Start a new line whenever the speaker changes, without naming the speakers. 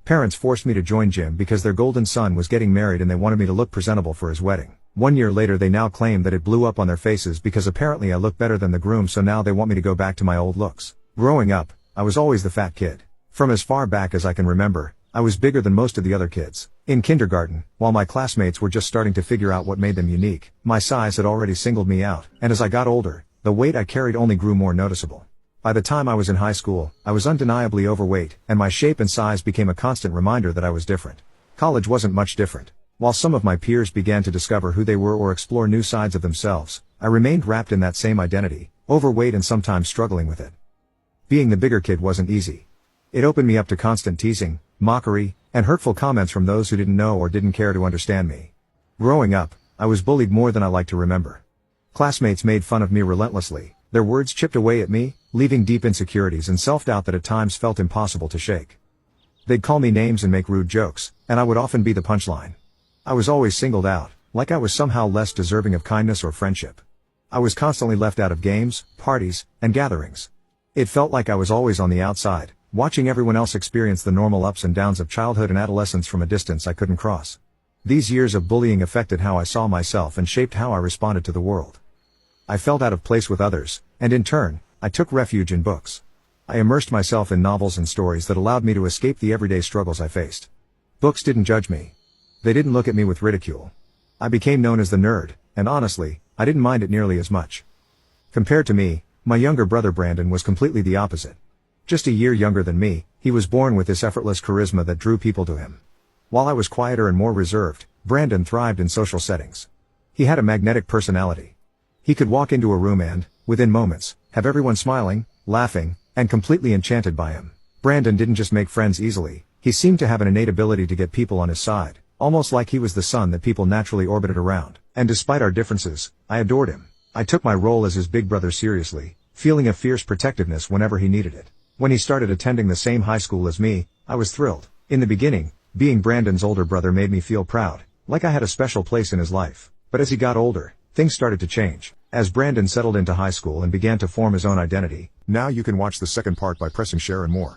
Parents forced me to join gym because their golden son was getting married and they wanted me to look presentable for his wedding. 1 year later they now claim that it blew up on their faces because apparently I look better than the groom, so now they want me to go back to my old looks. Growing up, I was always the fat kid. From as far back as I can remember, I was bigger than most of the other kids. In kindergarten, while my classmates were just starting to figure out what made them unique, my size had already singled me out, and as I got older, the weight I carried only grew more noticeable. By the time I was in high school, I was undeniably overweight, and my shape and size became a constant reminder that I was different. College wasn't much different. While some of my peers began to discover who they were or explore new sides of themselves, I remained wrapped in that same identity, overweight and sometimes struggling with it. Being the bigger kid wasn't easy. It opened me up to constant teasing, mockery, and hurtful comments from those who didn't know or didn't care to understand me. Growing up, I was bullied more than I like to remember. Classmates made fun of me relentlessly, their words chipped away at me, leaving deep insecurities and self-doubt that at times felt impossible to shake. They'd call me names and make rude jokes, and I would often be the punchline. I was always singled out, like I was somehow less deserving of kindness or friendship. I was constantly left out of games, parties, and gatherings. It felt like I was always on the outside, watching everyone else experience the normal ups and downs of childhood and adolescence from a distance I couldn't cross. These years of bullying affected how I saw myself and shaped how I responded to the world. I felt out of place with others, and in turn, I took refuge in books. I immersed myself in novels and stories that allowed me to escape the everyday struggles I faced. Books didn't judge me. They didn't look at me with ridicule. I became known as the nerd, and honestly, I didn't mind it nearly as much. Compared to me, my younger brother Brandon was completely the opposite. Just a year younger than me, he was born with this effortless charisma that drew people to him. While I was quieter and more reserved, Brandon thrived in social settings. He had a magnetic personality. He could walk into a room and, within moments, have everyone smiling, laughing, and completely enchanted by him. Brandon didn't just make friends easily, he seemed to have an innate ability to get people on his side, almost like he was the sun that people naturally orbited around. And despite our differences, I adored him. I took my role as his big brother seriously, feeling a fierce protectiveness whenever he needed it. When he started attending the same high school as me, I was thrilled. In the beginning, being Brandon's older brother made me feel proud, like I had a special place in his life. But as he got older, things started to change. As Brandon settled into high school and began to form his own identity. Now you can watch the second part by pressing share and more.